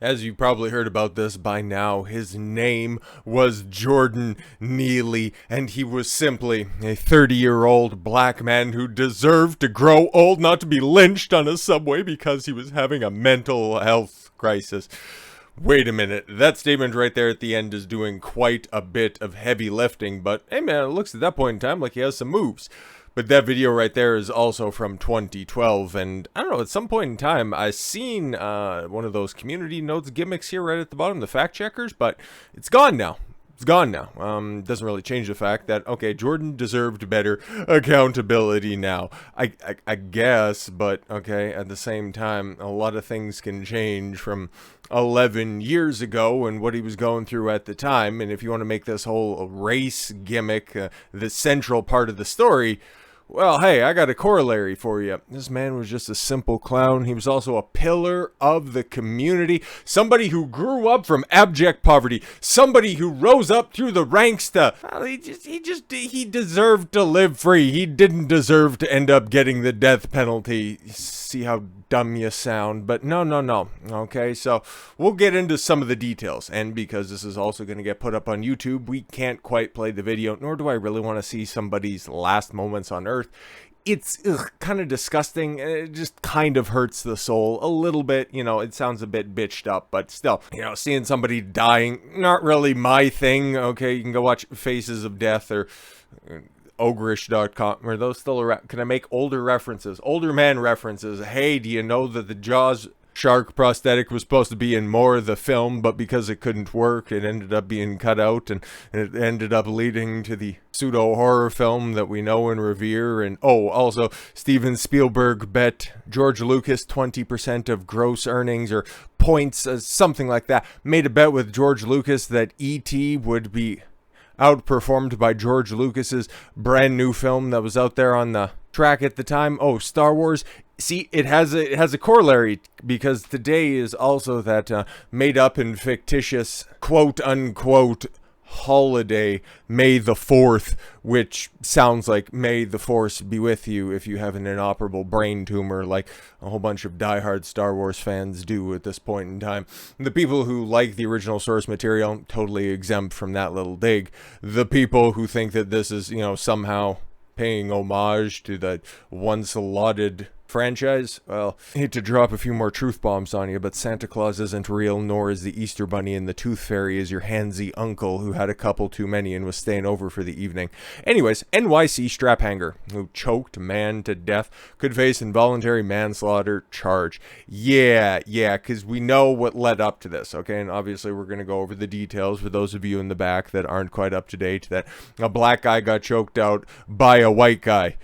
As you probably heard about this by now, his name was Jordan Neely, and he was simply a 30-year-old black man who deserved to grow old, not to be lynched on a subway because he was having a mental health crisis. Wait a minute, that statement right there at the end is doing quite a bit of heavy lifting, but hey man, it looks at that point in time like he has some moves. But that video right there is also from 2012, and I don't know, at some point in time, I seen one of those community notes gimmicks here right at the bottom, the fact checkers, but it's gone now. It's gone now. Doesn't really change the fact that, okay, Jordan deserved better accountability now. I guess, but okay, at the same time, a lot of things can change from 11 years ago and what he was going through at the time. And if you want to make this whole race gimmick the central part of the story, well, hey, I got a corollary for you. This man was just a simple clown. He was also a pillar of the community. Somebody who grew up from abject poverty. Somebody who rose up through the ranks to... Well, he deserved to live free. He didn't deserve to end up getting the death penalty. See how dumb you sound, but no. Okay, so we'll get into some of the details, and because this is also going to get put up on YouTube, we can't quite play the video, nor do I really want to see somebody's last moments on Earth. It's kind of disgusting, and it just kind of hurts the soul a little bit. You know, it sounds a bit bitched up, but still, you know, seeing somebody dying, not really my thing. Okay, you can go watch Faces of Death or ogrish.com. Are those still around? Can I make older references? Older man references. Hey, do you know that the Jaws shark prosthetic was supposed to be in more of the film, but because it couldn't work, it ended up being cut out, and it ended up leading to the pseudo-horror film that we know and revere. And also, Steven Spielberg bet George Lucas 20% of gross earnings or points, something like that. Made a bet with George Lucas that E.T. would be outperformed by George Lucas's brand new film that was out there on the track at the time. Star Wars. See, it has a corollary, because today is also that made up and fictitious quote unquote holiday, May the 4th, which sounds like may the force be with you if you have an inoperable brain tumor like a whole bunch of diehard Star Wars fans do at this point in time. The people who like the original source material, totally exempt from that little dig. The people who think that this is, somehow paying homage to the once lauded franchise, well, I hate to drop a few more truth bombs on you, but Santa Claus isn't real, nor is the Easter Bunny, and the Tooth Fairy is your handsy uncle who had a couple too many and was staying over for the evening. Anyways, NYC straphanger who choked man to death could face involuntary manslaughter charge. Yeah, because we know what led up to this, okay? And obviously we're going to go over the details for those of you in the back that aren't quite up to date, that a black guy got choked out by a white guy,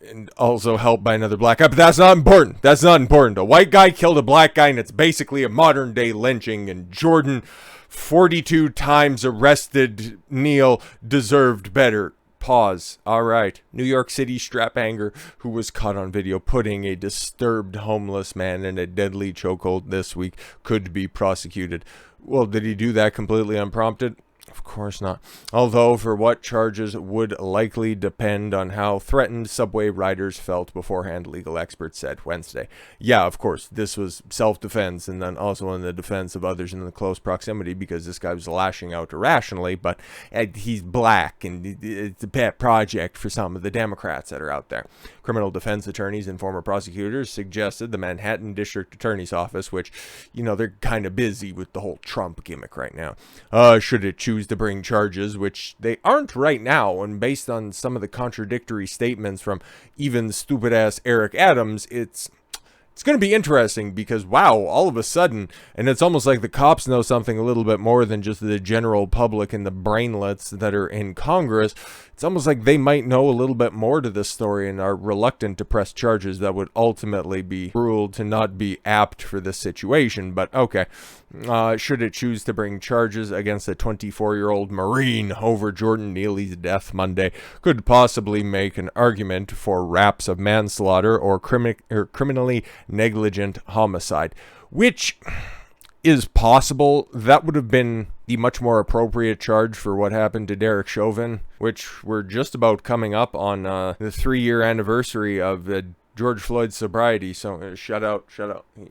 and also helped by another black guy, but that's not important. A white guy killed a black guy, and it's basically a modern day lynching, and Jordan, 42 times arrested Neil, deserved better. Pause. Alright. New York City straphanger who was caught on video putting a disturbed homeless man in a deadly chokehold this week could be prosecuted. Well, did he do that completely unprompted? Of course not. Although, for what charges would likely depend on how threatened subway riders felt beforehand, legal experts said Wednesday. Yeah, of course, this was self-defense, and then also in the defense of others in the close proximity, because this guy was lashing out irrationally, but he's black, and it's a pet project for some of the Democrats that are out there. Criminal defense attorneys and former prosecutors suggested the Manhattan District Attorney's Office, which, they're kind of busy with the whole Trump gimmick right now, should it choose to bring charges, which they aren't right now, and based on some of the contradictory statements from even stupid-ass Eric Adams, it's going to be interesting, because, wow, all of a sudden, and it's almost like the cops know something a little bit more than just the general public and the brainlets that are in Congress. It's almost like they might know a little bit more to this story and are reluctant to press charges that would ultimately be ruled to not be apt for this situation. But okay, should it choose to bring charges against a 24-year-old Marine over Jordan Neely's death Monday, could possibly make an argument for raps of manslaughter or criminally negligent homicide, which is possible. That would have been the much more appropriate charge for what happened to Derek Chauvin, which we're just about coming up on the 3-year anniversary of George Floyd's sobriety. So shut out.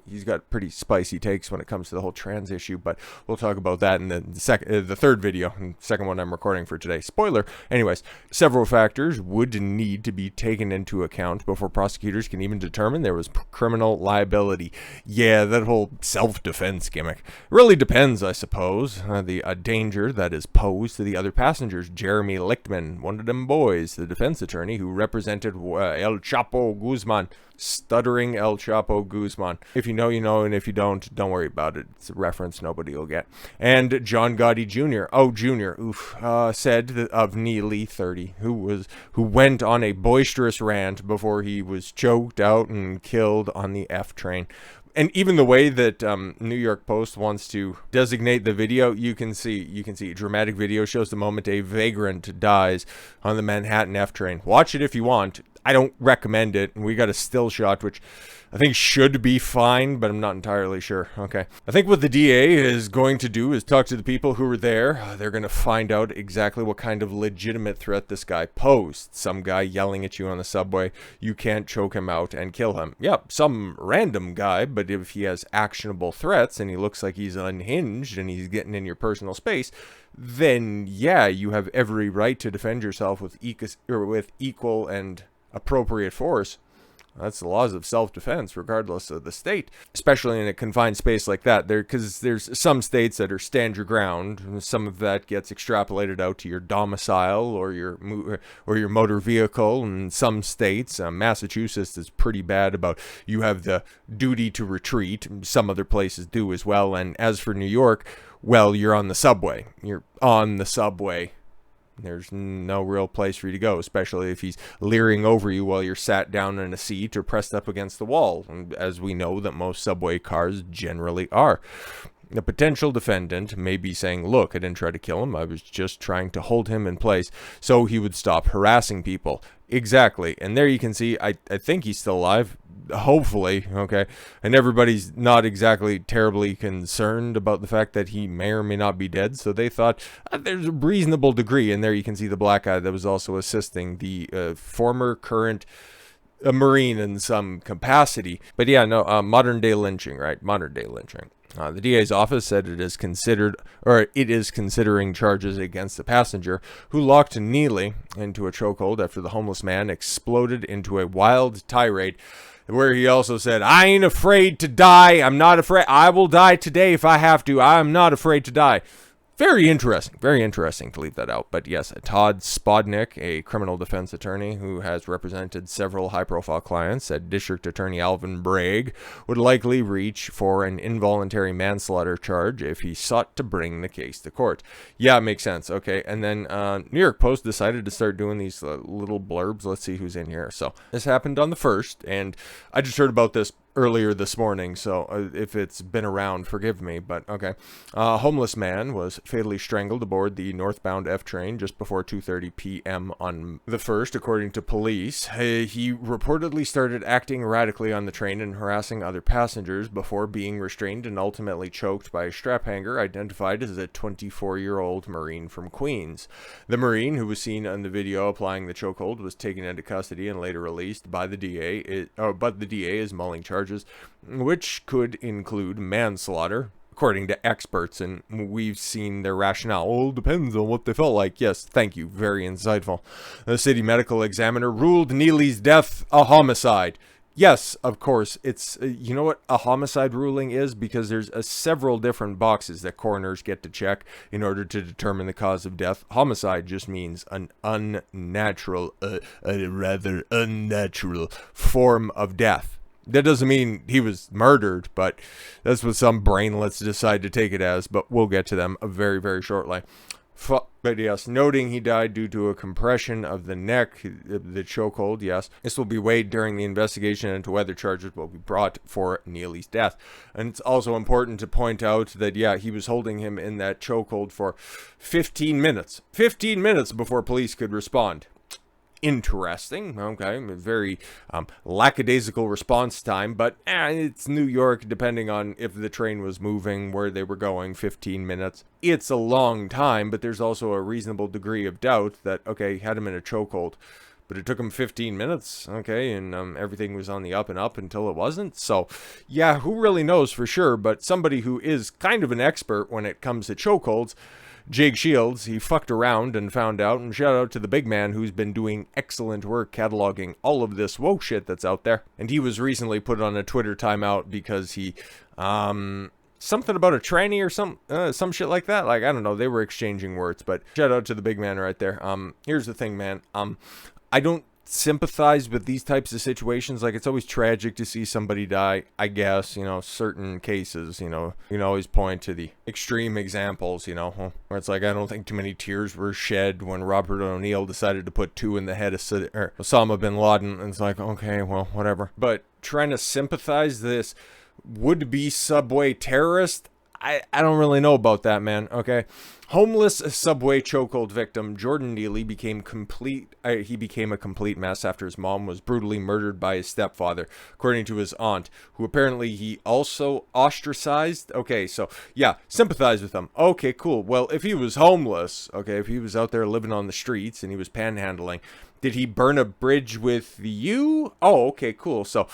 He's got pretty spicy takes when it comes to the whole trans issue, but we'll talk about that in the third video, the second one I'm recording for today. Spoiler. Anyways, several factors would need to be taken into account before prosecutors can even determine there was criminal liability. Yeah, that whole self-defense gimmick really depends, I suppose. The danger that is posed to the other passengers. Jeremy Lichtman, one of them boys, the defense attorney who represented El Chapo Guzman. Stuttering El Chapo Guzman. If you know, you know, and if you don't worry about it. It's a reference nobody will get. And John Gotti Jr. Said of Neely, 30, who went on a boisterous rant before he was choked out and killed on the F train. And even the way that New York Post wants to designate the video, you can see dramatic video shows the moment a vagrant dies on the Manhattan F train. Watch it if you want. I don't recommend it. We got a still shot, which I think should be fine, but I'm not entirely sure. Okay. I think what the DA is going to do is talk to the people who were there. They're going to find out exactly what kind of legitimate threat this guy posed. Some guy yelling at you on the subway. You can't choke him out and kill him. Yep, some random guy, but if he has actionable threats and he looks like he's unhinged and he's getting in your personal space, then yeah, you have every right to defend yourself with equal and appropriate force. That's the laws of self-defense, regardless of the state, especially in a confined space like that. Because there's some states that are stand your ground, and some of that gets extrapolated out to your domicile or your motor vehicle. And some states, Massachusetts is pretty bad about you have the duty to retreat. Some other places do as well. And as for New York, well, you're on the subway. You're on the subway. There's no real place for you to go, especially if he's leering over you while you're sat down in a seat or pressed up against the wall, as we know that most subway cars generally are. The potential defendant may be saying, look, I didn't try to kill him. I was just trying to hold him in place so he would stop harassing people. Exactly. And there you can see, I think he's still alive. Hopefully, okay. And everybody's not exactly terribly concerned about the fact that he may or may not be dead. So they thought there's a reasonable degree. And there you can see the black guy that was also assisting the former current Marine in some capacity. But yeah, no, modern day lynching, right? Modern day lynching. The DA's office said it is considering charges against the passenger who locked Neely into a chokehold after the homeless man exploded into a wild tirade, where he also said, I ain't afraid to die. I'm not afraid. I will die today if I have to. I'm not afraid to die. Very interesting to leave that out. But yes, Todd Spodnick, a criminal defense attorney who has represented several high-profile clients, said District Attorney Alvin Bragg would likely reach for an involuntary manslaughter charge if he sought to bring the case to court. Yeah, it makes sense. Okay, and then New York Post decided to start doing these little blurbs. Let's see who's in here. So this happened on the 1st, and I just heard about this earlier this morning, so if it's been around, forgive me, but okay. A homeless man was fatally strangled aboard the northbound F train just before 2:30 p.m. on the 1st, according to police. He reportedly started acting erratically on the train and harassing other passengers before being restrained and ultimately choked by a straphanger identified as a 24-year-old Marine from Queens. The Marine, who was seen on the video applying the chokehold, was taken into custody and later released by the DA, but the DA is mulling charges, which could include manslaughter, according to experts, and we've seen their rationale. Well, it depends on what they felt like. Yes, thank you. Very insightful. The city medical examiner ruled Neely's death a homicide. Yes, of course, it's, you know what a homicide ruling is? Because there's several different boxes that coroners get to check in order to determine the cause of death. Homicide just means an unnatural, a rather unnatural form of death. That doesn't mean he was murdered, but that's what some brainlets decide to take it as, but we'll get to them very, very shortly. But yes, noting he died due to a compression of the neck, the chokehold, yes. This will be weighed during the investigation into whether charges will be brought for Neely's death. And it's also important to point out that, yeah, he was holding him in that chokehold for 15 minutes. 15 minutes before police could respond. Interesting. Okay, very lackadaisical response time, but it's New York. Depending on if the train was moving, where they were going, 15 minutes. It's a long time, but there's also a reasonable degree of doubt that, okay, had him in a chokehold. but it took him 15 minutes, okay, and everything was on the up and up until it wasn't. So, yeah, who really knows for sure, but somebody who is kind of an expert when it comes to chokeholds, Jake Shields, he fucked around and found out, and shout out to the big man who's been doing excellent work cataloging all of this woke shit that's out there. And he was recently put on a Twitter timeout because he, something about a tranny or some shit like that. Like, I don't know, they were exchanging words, but shout out to the big man right there. Here's the thing, man. I don't sympathize with these types of situations. Like, it's always tragic to see somebody die, I guess, you know, certain cases, you know, you can always point to the extreme examples, you know, where it's like, I don't think too many tears were shed when Robert O'Neill decided to put two in the head of Osama bin Laden, and it's like, okay, well, whatever. But trying to sympathize this would-be Subway terrorist, I don't really know about that, man, okay? Homeless Subway chokehold victim Jordan Neely became a complete mess after his mom was brutally murdered by his stepfather, according to his aunt, who apparently he also ostracized. Okay, so, yeah, sympathize with him. Okay, cool. Well, if he was homeless, okay, if he was out there living on the streets and he was panhandling, did he burn a bridge with you? Oh, okay, cool. So,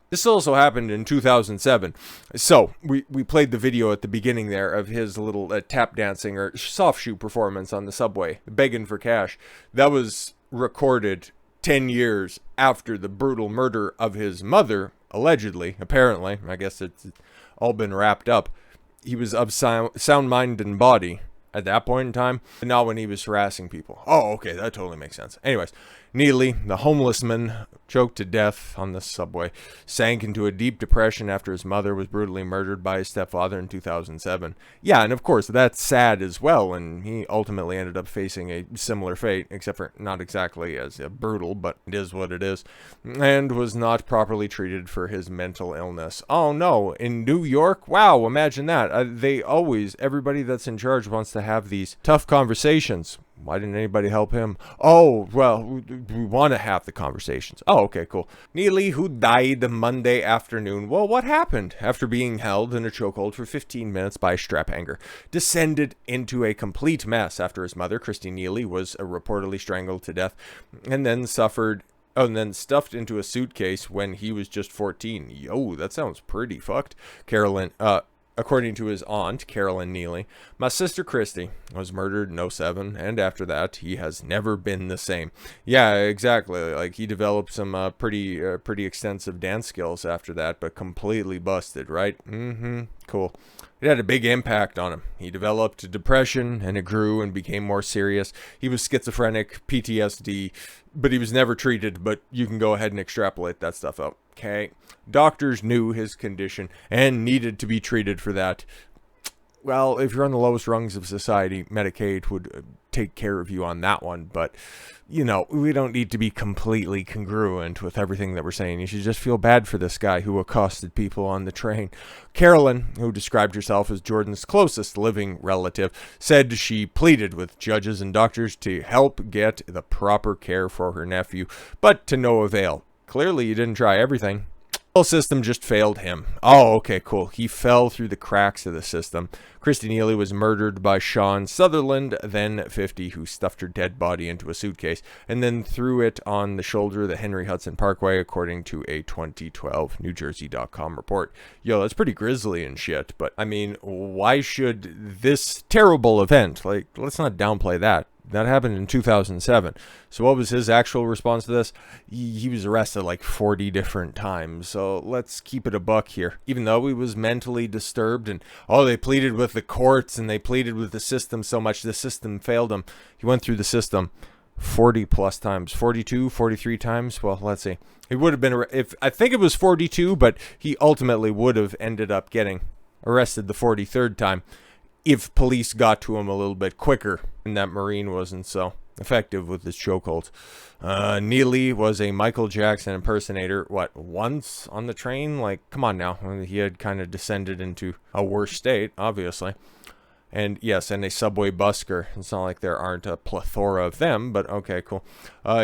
this also happened in 2007. So, we played the video at the beginning there of his little tap dancing or soft shoe performance on the subway, begging for cash. That was recorded 10 years after the brutal murder of his mother, allegedly, apparently. I guess it's all been wrapped up. He was of sound mind and body at that point in time, and not when he was harassing people. Oh, okay, that totally makes sense. Anyways, Neely, the homeless man, choked to death on the subway, sank into a deep depression after his mother was brutally murdered by his stepfather in 2007. Yeah, and of course, that's sad as well, and he ultimately ended up facing a similar fate, except for not exactly as brutal, but it is what it is, and was not properly treated for his mental illness. Oh no, in New York? Wow, imagine that. Everybody that's in charge wants to have these tough conversations. Why didn't anybody help him? Oh, well, we want to have the conversations. Oh, okay, cool. Neely, who died Monday afternoon. Well, what happened? After being held in a chokehold for 15 minutes by a straphanger, descended into a complete mess after his mother, Christy Neely, was reportedly strangled to death and then stuffed into a suitcase when he was just 14. Yo, that sounds pretty fucked. According to his aunt, Carolyn Neely, my sister Christy was murdered in 07, and after that, he has never been the same. Yeah, exactly. Like, he developed some pretty extensive dance skills after that, but completely busted, right? Cool. It had a big impact on him. He developed depression, and it grew and became more serious. He was schizophrenic, PTSD, but he was never treated, but you can go ahead and extrapolate that stuff out. Okay, doctors knew his condition and needed to be treated for that. Well, if you're on the lowest rungs of society, Medicaid would take care of you on that one. But, you know, we don't need to be completely congruent with everything that we're saying. You should just feel bad for this guy who accosted people on the train. Carolyn, who described herself as Jordan's closest living relative, said she pleaded with judges and doctors to help get the proper care for her nephew, but to no avail. Clearly, you didn't try everything. The whole system just failed him. Oh, okay, cool. He fell through the cracks of the system. Christy Neely was murdered by Sean Sutherland, then 50, who stuffed her dead body into a suitcase and then threw it on the shoulder of the Henry Hudson Parkway, according to a 2012 NewJersey.com report. Yo, that's pretty grisly and shit, but I mean, why should this terrible event, like, let's not downplay that. That happened in 2007. So what was his actual response to this? He was arrested like 40 different times. So let's keep it a buck here. Even though he was mentally disturbed and, they pleaded with the courts and they pleaded with the system so much, the system failed him. He went through the system 40 plus times, 42, 43 times. Well, let's see. He would have been, I think it was 42, but he ultimately would have ended up getting arrested the 43rd time if police got to him a little bit quicker and that Marine wasn't so effective with his chokehold. Neely was a Michael Jackson impersonator, once on the train? Like, come on now. He had kind of descended into a worse state, obviously. And yes, and a subway busker. It's not like there aren't a plethora of them, but okay, cool.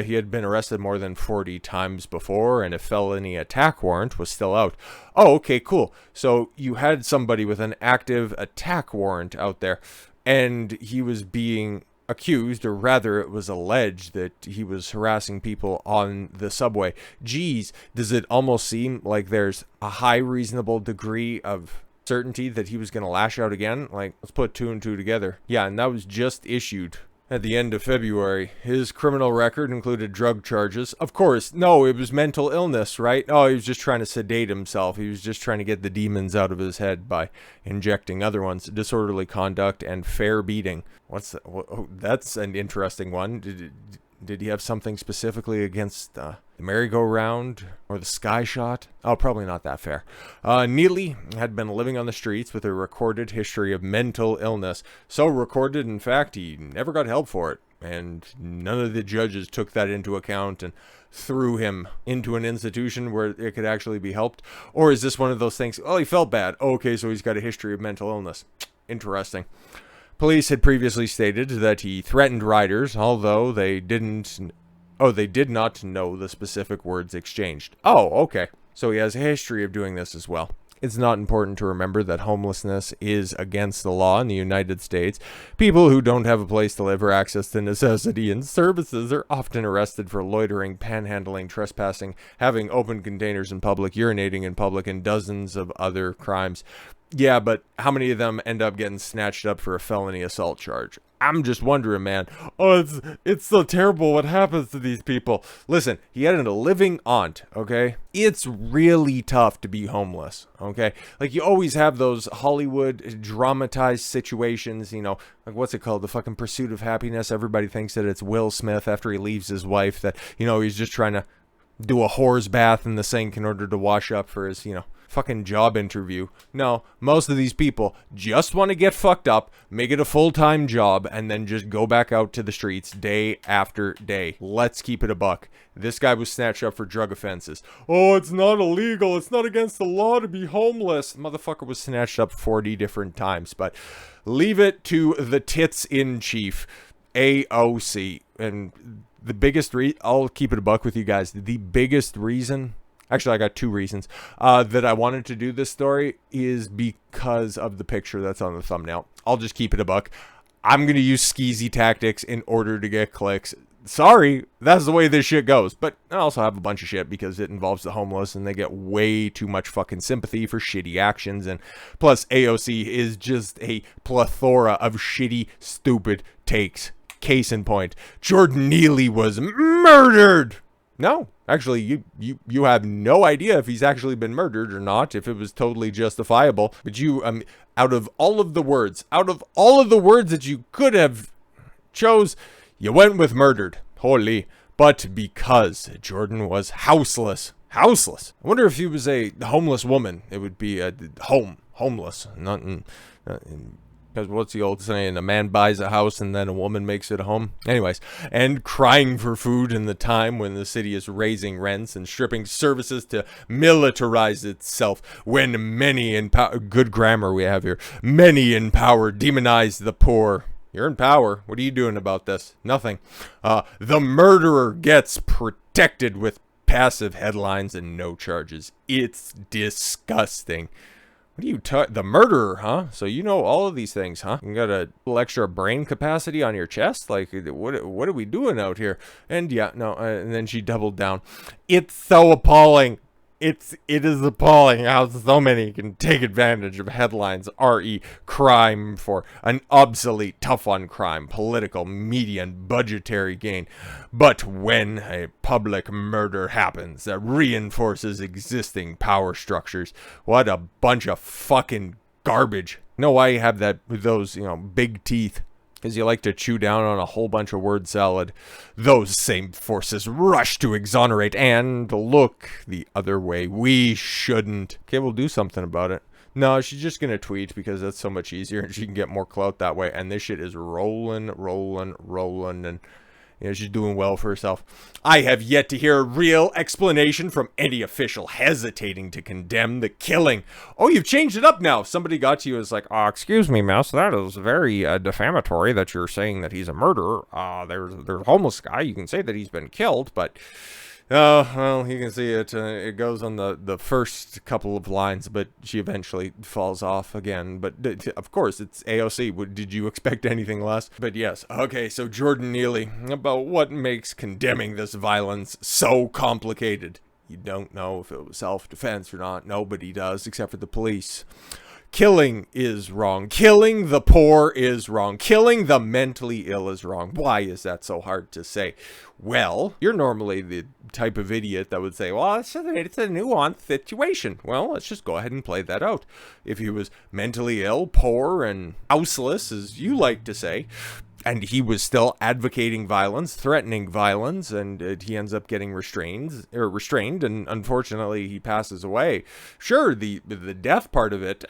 He had been arrested more than 40 times before, and a felony attack warrant was still out. Oh, okay, cool. So you had somebody with an active attack warrant out there, and he was being accused, or rather it was alleged, that he was harassing people on the subway. Geez, does it almost seem like there's a high reasonable degree of certainty that he was going to lash out again? Like, let's put two and two together. Yeah, and that was just issued at the end of February. His criminal record included drug charges. Of course, no, it was mental illness, right? Oh, he was just trying to sedate himself. He was just trying to get the demons out of his head by injecting other ones. Disorderly conduct and fair beating. What's that? Oh, that's an interesting one. Did he have something specifically against the merry-go-round or the sky shot? Oh, probably not that fair. Neely had been living on the streets with a recorded history of mental illness. So recorded, in fact, he never got help for it. And none of the judges took that into account and threw him into an institution where it could actually be helped. Or is this one of those things, oh, he felt bad. Okay, so he's got a history of mental illness. Interesting. Police had previously stated that he threatened riders, although they did not know the specific words exchanged. Oh, okay. So he has a history of doing this as well. It's not important to remember that homelessness is against the law in the United States. People who don't have a place to live or access to necessity and services are often arrested for loitering, panhandling, trespassing, having open containers in public, urinating in public, and dozens of other crimes. Yeah, but how many of them end up getting snatched up for a felony assault charge? I'm just wondering, man. Oh, it's so terrible what happens to these people. Listen, he had a living aunt, okay? It's really tough to be homeless, okay? Like, you always have those Hollywood dramatized situations, you know, like, what's it called? The fucking Pursuit of Happiness. Everybody thinks that it's Will Smith after he leaves his wife, that, you know, he's just trying to do a whore's bath in the sink in order to wash up for his, you know, fucking job interview. No, most of these people just want to get fucked up, make it a full-time job, and then just go back out to the streets day after day. Let's keep it a buck. This guy was snatched up for drug offenses. Oh, it's not illegal. It's not against the law to be homeless. Motherfucker was snatched up 40 different times. But leave it to the tits-in-chief, AOC. And the biggest I'll keep it a buck with you guys. The biggest reason... Actually, I got two reasons that I wanted to do this story is because of the picture that's on the thumbnail. I'll just keep it a buck. I'm going to use skeezy tactics in order to get clicks. Sorry, that's the way this shit goes. But I also have a bunch of shit because it involves the homeless and they get way too much fucking sympathy for shitty actions. And plus, AOC is just a plethora of shitty, stupid takes. Case in point, Jordan Neely was murdered. No, actually, you have no idea if he's actually been murdered or not, if it was totally justifiable. But you, out of all of the words that you could have chose, you went with murdered. Holy. But because Jordan was houseless. Houseless. I wonder if he was a homeless woman, it would be a homeless, not in because what's the old saying? A man buys a house and then a woman makes it a home. Anyways, and crying for food in the time when the city is raising rents and stripping services to militarize itself. When many in power, good grammar we have here, many in power demonize the poor. You're in power. What are you doing about this? Nothing. The murderer gets protected with passive headlines and no charges. It's disgusting. What are you the murderer, huh? So you know all of these things, huh? You got a little extra brain capacity on your chest? Like, what are we doing out here? And yeah, no, and then she doubled down. It's so appalling. It is appalling how so many can take advantage of headlines, re crime for an obsolete, tough on crime, political, media, and budgetary gain. But when a public murder happens that reinforces existing power structures, what a bunch of fucking garbage. You know why you have that with those, you know, big teeth? Because you like to chew down on a whole bunch of word salad. Those same forces rush to exonerate and look the other way. We shouldn't. Okay, we'll do something about it. No, she's just going to tweet because that's so much easier and she can get more clout that way. And this shit is rolling. And you know, she's doing well for herself. I have yet to hear a real explanation from any official hesitating to condemn the killing. Oh, you've changed it up now. Somebody got to you and was like, excuse me, mouse, that is very defamatory that you're saying that he's a murderer. There's a homeless guy. You can say that he's been killed, but Oh, well, you can see it. It goes on the first couple of lines, but she eventually falls off again. But of course, it's AOC. Did you expect anything less? But yes. Okay, so Jordan Neely, about what makes condemning this violence so complicated. You don't know if it was self-defense or not. Nobody does, except for the police. Killing is wrong. Killing the poor is wrong. Killing the mentally ill is wrong. Why is that so hard to say? Well, you're normally the type of idiot that would say, well, it's a nuanced situation. Well, let's just go ahead and play that out. If he was mentally ill, poor, and houseless, as you like to say, and he was still advocating violence, threatening violence, and he ends up getting restrained, and unfortunately he passes away. Sure, the death part of it,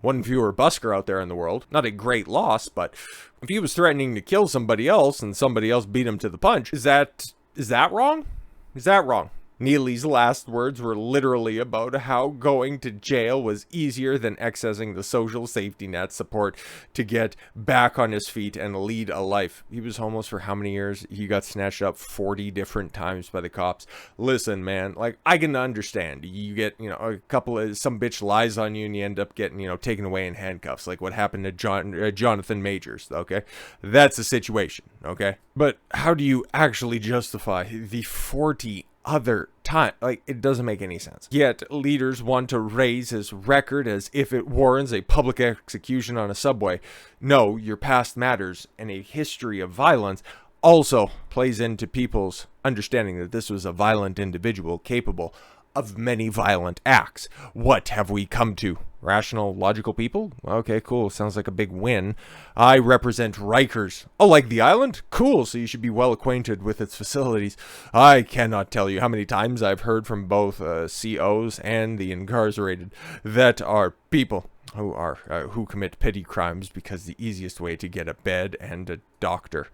one fewer busker out there in the world. Not a great loss, but if he was threatening to kill somebody else and somebody else beat him to the punch, is that wrong? Is that wrong? Neely's last words were literally about how going to jail was easier than accessing the social safety net support to get back on his feet and lead a life. He was homeless for how many years? He got snatched up 40 different times by the cops. Listen, man, like, I can understand. You get, some bitch lies on you and you end up getting, taken away in handcuffs, like what happened to Jonathan Majors, okay? That's a situation, okay? But how do you actually justify the 40 other time? Like, it doesn't make any sense. Yet leaders want to raise his record as if it warrants a public execution on a subway. No, your past matters, and a history of violence also plays into people's understanding that this was a violent individual capable of many violent acts. What have we come to? Rational, logical people? Okay, cool. Sounds like a big win. I represent Rikers. Oh, like the island? Cool, so you should be well acquainted with its facilities. I cannot tell you how many times I've heard from both COs and the incarcerated that are people who commit petty crimes because the easiest way to get a bed and a doctor.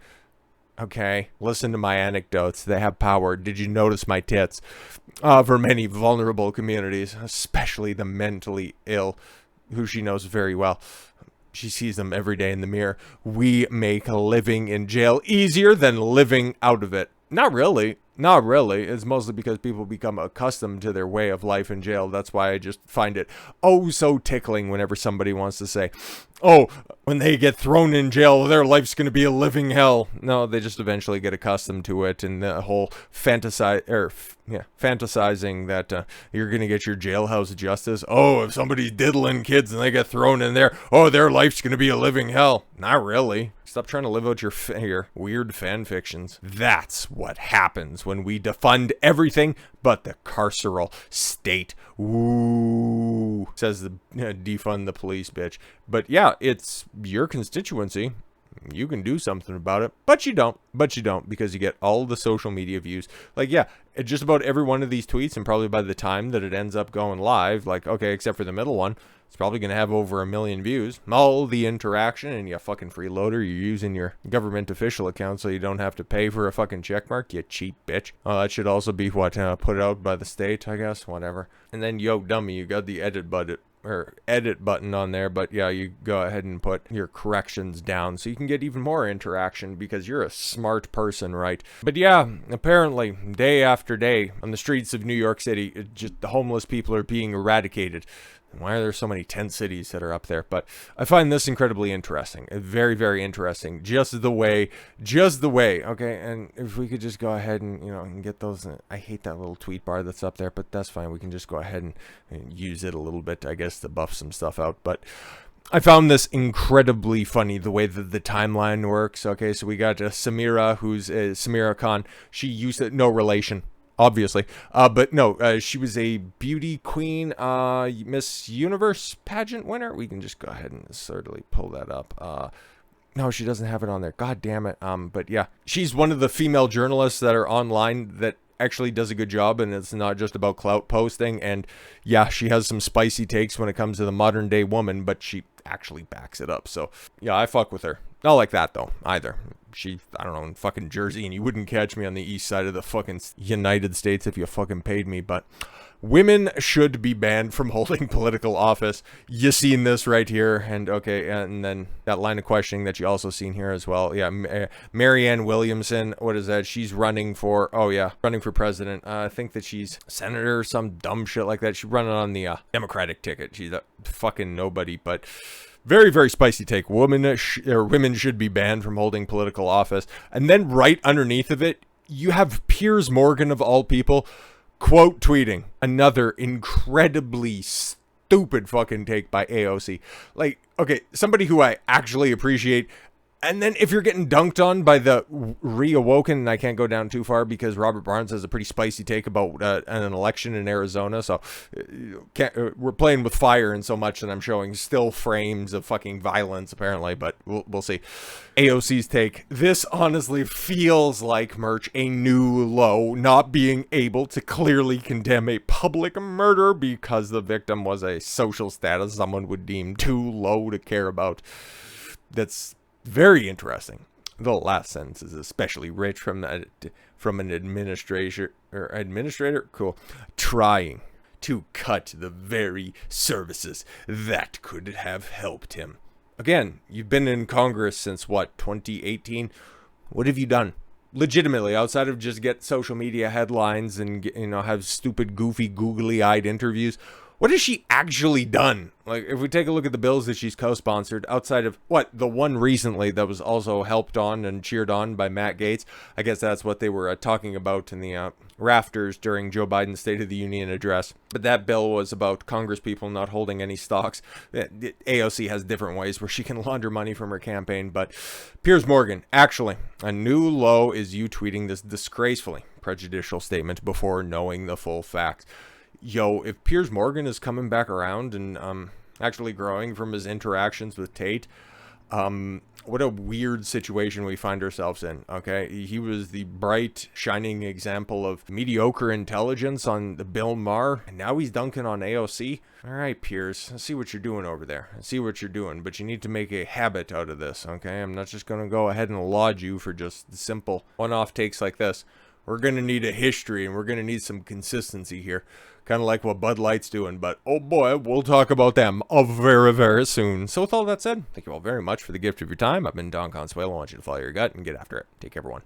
Okay, listen to my anecdotes. They have power. Did you notice my tits? For many vulnerable communities, especially the mentally ill, who she knows very well. She sees them every day in the mirror. We make living in jail easier than living out of it. Not really. Not really. It's mostly because people become accustomed to their way of life in jail. That's why I just find it so tickling whenever somebody wants to say, oh, when they get thrown in jail, their life's going to be a living hell. No, they just eventually get accustomed to it, and the whole fantasizing that you're going to get your jailhouse justice. Oh, if somebody's diddling kids and they get thrown in there, oh, their life's going to be a living hell. Not really. Stop trying to live out your weird fan fictions. That's what happens when we defund everything but the carceral state. Ooh, says the defund the police bitch. But yeah, it's your constituency. You can do something about it, but you don't. Because you get all the social media views. Like, yeah, just about every one of these tweets, and probably by the time that it ends up going live, like, okay, except for the middle one, it's probably going to have over 1 million views. All the interaction, and you fucking freeloader, you're using your government official account so you don't have to pay for a fucking checkmark, you cheap bitch. That should also be what, put out by the state, I guess, whatever. And then, yo, dummy, you got the edit button on there, but yeah, you go ahead and put your corrections down so you can get even more interaction because you're a smart person, right? But yeah, apparently day after day on the streets of New York City, just the homeless people are being eradicated. Why are there so many tent cities that are up there? But I find this incredibly interesting. Very, very interesting. Just the way, okay? And if we could just go ahead and, and get those, I hate that little tweet bar that's up there, but that's fine. We can just go ahead and use it a little bit, I guess, to buff some stuff out. But I found this incredibly funny, the way that the timeline works. Okay, so we got Samira, who's Samira Khan. She used to, no relation, obviously, but no, she was a beauty queen, Miss Universe pageant winner. We can just go ahead and certainly pull that up. No, she doesn't have it on there. God damn it. But yeah, she's one of the female journalists that are online that actually does a good job, and it's not just about clout posting. And yeah, she has some spicy takes when it comes to the modern day woman, but she actually backs it up. So yeah, I fuck with her. Not like that though, either. She, I don't know, in fucking Jersey, and you wouldn't catch me on the east side of the fucking United States if you fucking paid me. But Women should be banned from holding political office. You seen this right here, and okay, and then that line of questioning that you also seen here as well. Yeah, Marianne Williamson, what is that? She's running for, oh yeah, running for president. I think that she's senator or some dumb shit like that. She's running on the Democratic ticket. She's a fucking nobody, but very, very spicy take. Women should be banned from holding political office. And then right underneath of it, you have Piers Morgan of all people, quote tweeting another incredibly stupid fucking take by AOC. Like, okay, somebody who I actually appreciate. And then if you're getting dunked on by the reawoken, and I can't go down too far because Robert Barnes has a pretty spicy take about an election in Arizona. So we're playing with fire and so much that I'm showing still frames of fucking violence apparently, but we'll see. AOC's take. This honestly feels like, Merch, a new low, not being able to clearly condemn a public murder because the victim was a social status someone would deem too low to care about. That's very interesting. The last sentence is especially rich from an administrator. Cool. Trying to cut the very services that could have helped him. Again, you've been in Congress since what, 2018? What have you done? Legitimately, outside of just get social media headlines and have stupid, goofy, googly-eyed interviews, what has she actually done? Like, if we take a look at the bills that she's co-sponsored, outside of, the one recently that was also helped on and cheered on by Matt Gaetz, I guess that's what they were talking about in the rafters during Joe Biden's State of the Union address. But that bill was about congresspeople not holding any stocks. AOC has different ways where she can launder money from her campaign. But Piers Morgan, actually, a new low is you tweeting this disgracefully prejudicial statement before knowing the full facts. Yo, if Piers Morgan is coming back around and actually growing from his interactions with Tate, what a weird situation we find ourselves in, okay? He was the bright, shining example of mediocre intelligence on the Bill Maher, and now he's dunking on AOC. All right, Piers, I see what you're doing over there. I see what you're doing, but you need to make a habit out of this, okay? I'm not just going to go ahead and laud you for just simple one-off takes like this. We're going to need a history, and we're going to need some consistency here. Kind of like what Bud Light's doing, but oh boy, we'll talk about them very, very soon. So with all that said, thank you all very much for the gift of your time. I've been Don Consuelo. I want you to follow your gut and get after it. Take care, everyone.